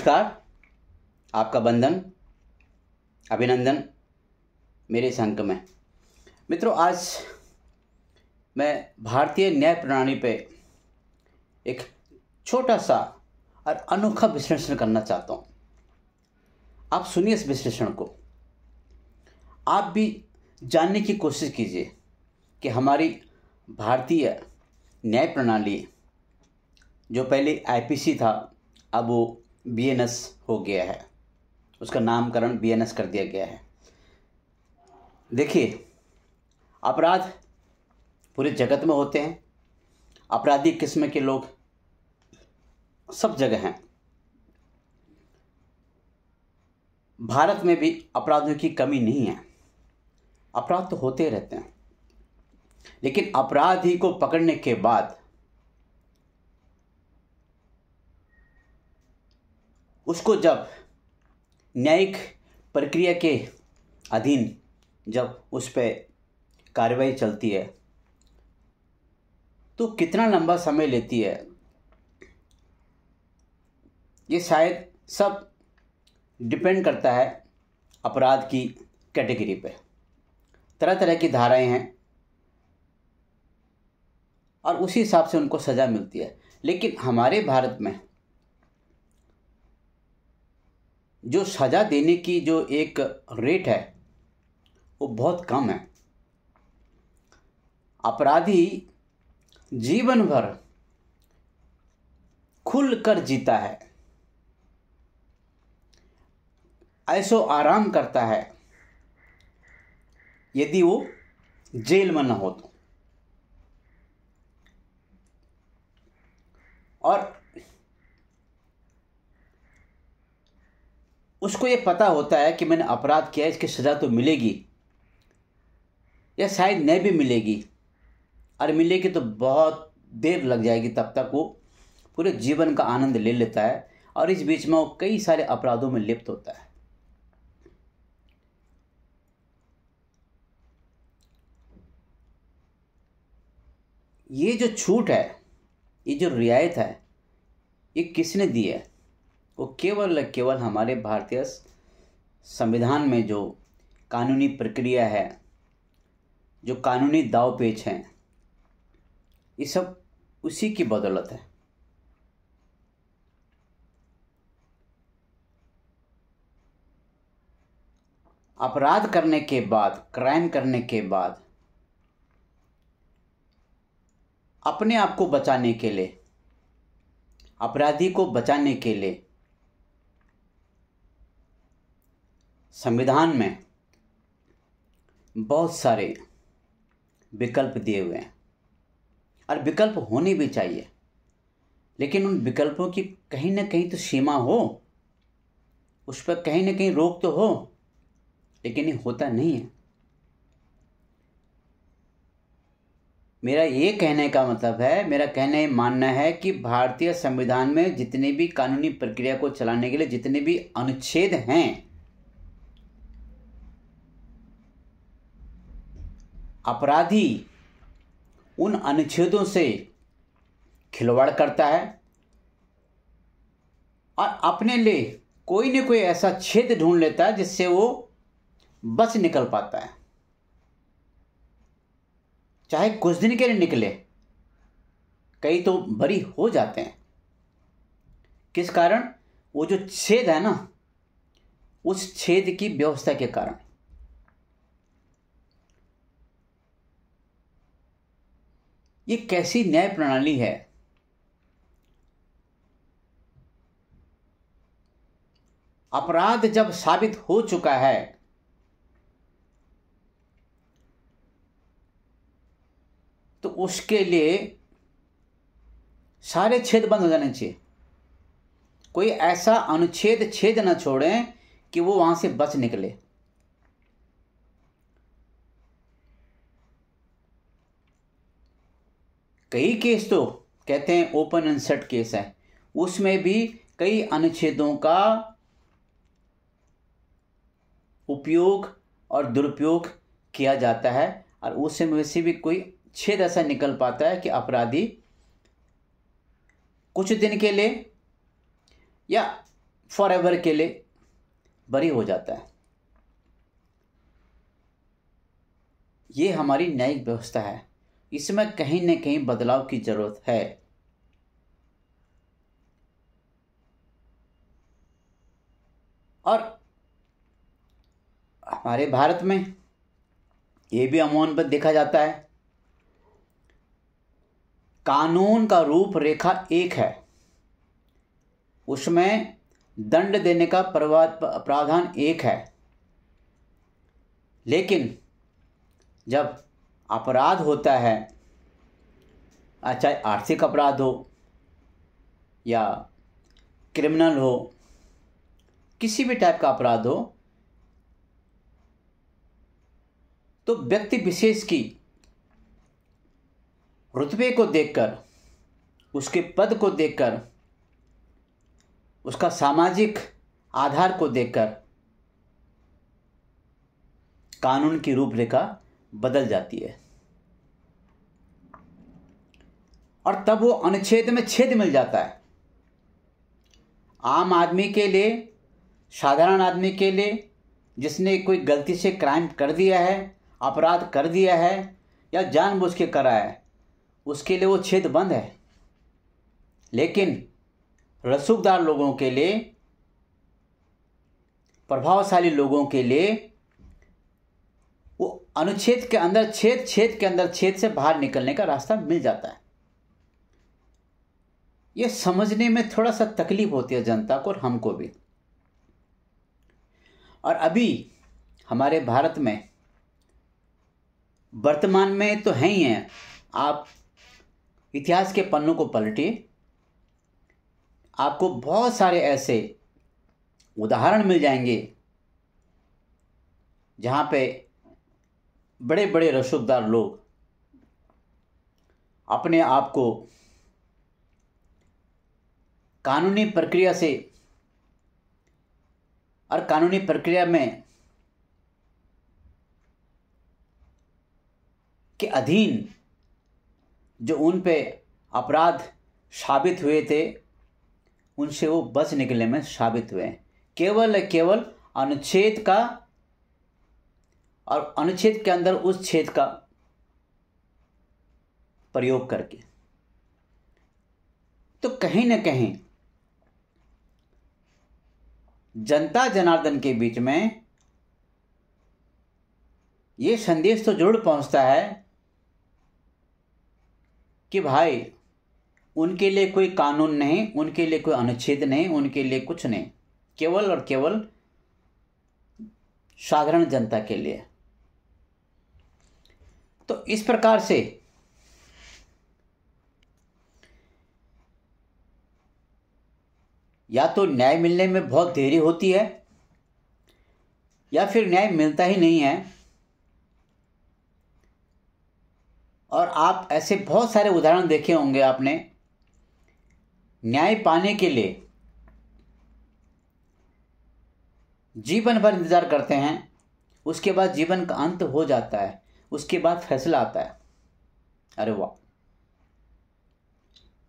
नमस्कार, आपका बंधन अभिनंदन मेरे इस अंक में। मित्रों, आज मैं भारतीय न्याय प्रणाली पे एक छोटा सा और अनोखा विश्लेषण करना चाहता हूँ। आप सुनिए इस विश्लेषण को, आप भी जानने की कोशिश कीजिए कि हमारी भारतीय न्याय प्रणाली, जो पहले आईपीसी था, अब वो बीएनएस हो गया है, उसका नामकरण बीएनएस कर दिया गया है। देखिए, अपराध पूरे जगत में होते हैं, अपराधी किस्म के लोग सब जगह हैं। भारत में भी अपराधों की कमी नहीं है, अपराध तो होते रहते हैं, लेकिन अपराधी को पकड़ने के बाद उसको जब न्यायिक प्रक्रिया के अधीन जब उस पर कार्रवाई चलती है तो कितना लंबा समय लेती है, ये शायद सब डिपेंड करता है अपराध की कैटेगरी पे। तरह तरह की धाराएं हैं और उसी हिसाब से उनको सज़ा मिलती है। लेकिन हमारे भारत में जो सज़ा देने की जो एक रेट है वो बहुत कम है। अपराधी जीवन भर खुल कर जीता है, ऐसो आराम करता है यदि वो जेल में न हो तो। और उसको ये पता होता है कि मैंने अपराध किया, इसकी सज़ा तो मिलेगी या शायद नहीं भी मिलेगी, और मिलेगी तो बहुत देर लग जाएगी, तब तक वो पूरे जीवन का आनंद ले लेता है और इस बीच में वो कई सारे अपराधों में लिप्त होता है। ये जो छूट है, ये जो रियायत है, ये किसने दी है? वो केवल हमारे भारतीय संविधान में जो कानूनी प्रक्रिया है, जो कानूनी दाव पेच हैं, ये सब उसी की बदौलत है। अपराध करने के बाद, क्राइम करने के बाद अपने आप को बचाने के लिए, अपराधी को बचाने के लिए संविधान में बहुत सारे विकल्प दिए हुए हैं और विकल्प होने भी चाहिए, लेकिन उन विकल्पों की कहीं ना कहीं तो सीमा हो, उस पर कहीं ना कहीं रोक तो हो, लेकिन ये होता नहीं है। मेरा ये कहने का मतलब है, मेरा कहना ये मानना है कि भारतीय संविधान में जितनी भी कानूनी प्रक्रिया को चलाने के लिए जितने भी अनुच्छेद हैं, अपराधी उन अनुच्छेदों से खिलवाड़ करता है और अपने लिए कोई न कोई ऐसा छेद ढूंढ लेता है जिससे वो बच निकल पाता है, चाहे कुछ दिन के लिए निकले। कई तो बरी हो जाते हैं। किस कारण? वो जो छेद है ना, उस छेद की व्यवस्था के कारण। ये कैसी न्याय प्रणाली है? अपराध जब साबित हो चुका है तो उसके लिए सारे छेद बंद हो जाने चाहिए। कोई ऐसा अनुच्छेद छेद न छोड़ें कि वो वहां से बच निकले। कई केस तो कहते हैं ओपन एंड शट केस है, उसमें भी कई अनुच्छेदों का उपयोग और दुरुपयोग किया जाता है और उसमें से भी कोई छेद ऐसा निकल पाता है कि अपराधी कुछ दिन के लिए या फॉरएवर के लिए बरी हो जाता है। ये हमारी न्यायिक व्यवस्था है, इसमें कहीं न कहीं बदलाव की जरूरत है। और हमारे भारत में ये भी अमूमन पर देखा जाता है, कानून का रूपरेखा एक है, उसमें दंड देने का प्रावधान एक है, लेकिन जब अपराध होता है, चाहे आर्थिक अपराध हो या क्रिमिनल हो, किसी भी टाइप का अपराध हो, तो व्यक्ति विशेष की रुतबे को देखकर, उसके पद को देखकर, उसका सामाजिक आधार को देखकर कानून की रूपरेखा बदल जाती है। और तब वो अनुच्छेद में छेद मिल जाता है। आम आदमी के लिए, साधारण आदमी के लिए, जिसने कोई गलती से क्राइम कर दिया है, अपराध कर दिया है या जानबूझ के करा है, उसके लिए वो छेद बंद है। लेकिन रसूखदार लोगों के लिए, प्रभावशाली लोगों के लिए, वो अनुच्छेद के अंदर छेद, छेद के अंदर छेद से बाहर निकलने का रास्ता मिल जाता है। ये समझने में थोड़ा सा तकलीफ होती है जनता को और हमको भी। और अभी हमारे भारत में वर्तमान में तो है ही हैं, आप इतिहास के पन्नों को पलटिए, आपको बहुत सारे ऐसे उदाहरण मिल जाएंगे जहाँ पे बड़े बड़े रसूखदार लोग अपने आप को कानूनी प्रक्रिया से और कानूनी प्रक्रिया में के अधीन जो उन पे अपराध साबित हुए थे, उनसे वो बच निकलने में साबित हुए हैं, केवल अनुच्छेद का और अनुच्छेद के अंदर उस छेद का प्रयोग करके। तो कहीं न कहीं जनता जनार्दन के बीच में ये संदेश तो जरूर पहुंचता है कि भाई उनके लिए कोई कानून नहीं, उनके लिए कोई अनुच्छेद नहीं, उनके लिए कुछ नहीं, केवल और केवल साधारण जनता के लिए। तो इस प्रकार से या तो न्याय मिलने में बहुत देरी होती है या फिर न्याय मिलता ही नहीं है। और आप ऐसे बहुत सारे उदाहरण देखे होंगे आपने, न्याय पाने के लिए जीवन भर इंतजार करते हैं, उसके बाद जीवन का अंत हो जाता है, उसके बाद फैसला आता है। अरे वाह,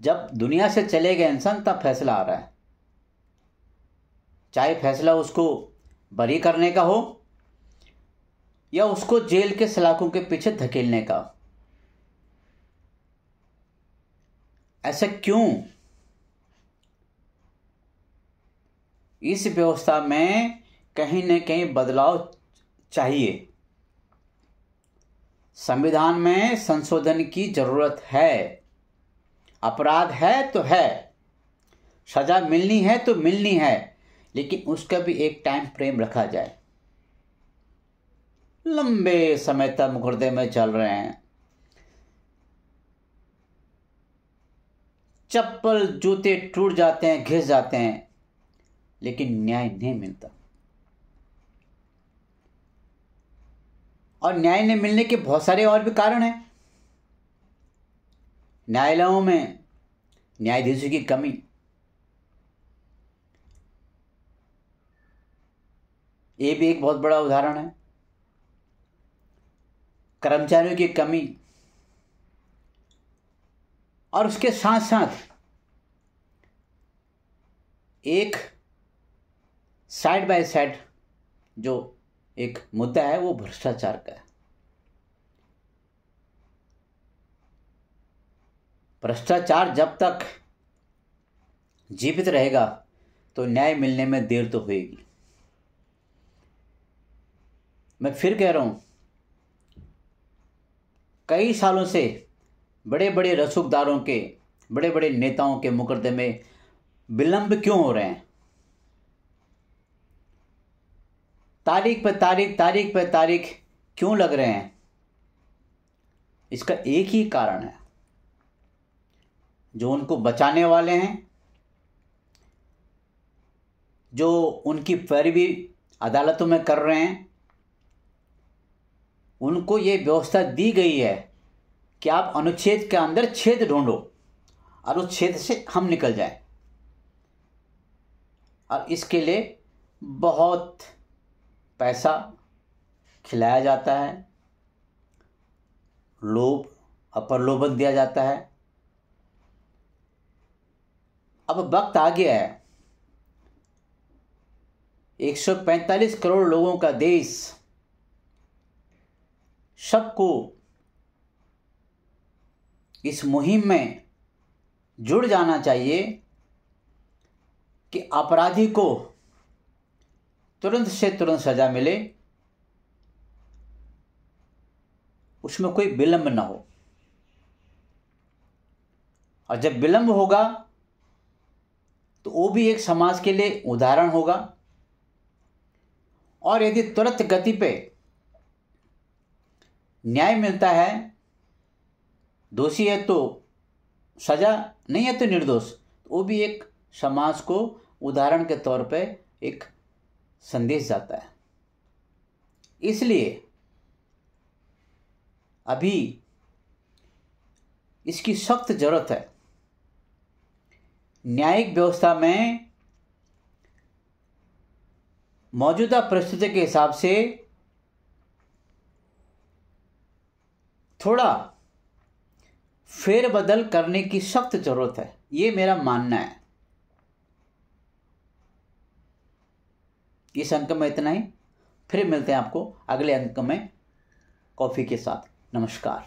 जब दुनिया से चले गए इंसान तब फैसला आ रहा है, चाहे फैसला उसको बरी करने का हो या उसको जेल के सलाखों के पीछे धकेलने का। ऐसा क्यों? इस व्यवस्था में कहीं न कहीं बदलाव चाहिए। संविधान में संशोधन की जरूरत है। अपराध है तो है, सजा मिलनी है तो मिलनी है, लेकिन उसका भी एक टाइम फ्रेम रखा जाए। लंबे समय तक मुकदमे में चल रहे हैं, चप्पल जूते टूट जाते हैं, घिस जाते हैं, लेकिन न्याय नहीं मिलता। और न्याय नहीं मिलने के बहुत सारे और भी कारण हैं। न्यायालयों में न्यायाधीशों की कमी, ये भी एक बहुत बड़ा उदाहरण है। कर्मचारियों की कमी, और उसके साथ साथ एक साइड बाय साइड जो एक मुद्दा है वो भ्रष्टाचार का है। भ्रष्टाचार जब तक जीवित रहेगा तो न्याय मिलने में देर तो होगी। मैं फिर कह रहा हूं, कई सालों से बड़े बड़े रसूखदारों के, बड़े बड़े नेताओं के मुकदमे विलंब क्यों हो रहे हैं? तारीख पर तारीख, तारीख पर तारीख क्यों लग रहे हैं? इसका एक ही कारण है, जो उनको बचाने वाले हैं, जो उनकी पैरवी अदालतों में कर रहे हैं, उनको ये व्यवस्था दी गई है कि आप अनुच्छेद के अंदर छेद ढूंढो और उस छेद से हम निकल जाएं। और इसके लिए बहुत पैसा खिलाया जाता है, लोभ और प्रलोभन दिया जाता है। अब वक्त आ गया है, 145 करोड़ लोगों का देश, सबको इस मुहिम में जुड़ जाना चाहिए कि अपराधी को तुरंत से तुरंत सजा मिले, उसमें कोई विलंब ना हो। और जब विलंब होगा तो वो भी एक समाज के लिए उदाहरण होगा। और यदि तुरंत गति पे न्याय मिलता है, दोषी है तो सजा, नहीं है तो निर्दोष, वो भी एक समाज को उदाहरण के तौर पे एक संदेश जाता है। इसलिए अभी इसकी सख्त जरूरत है। न्यायिक व्यवस्था में मौजूदा परिस्थिति के हिसाब से थोड़ा फेरबदल करने की सख्त जरूरत है, ये मेरा मानना है। इस अंक में इतना ही, फिर मिलते हैं आपको अगले अंक में कॉफी के साथ। नमस्कार।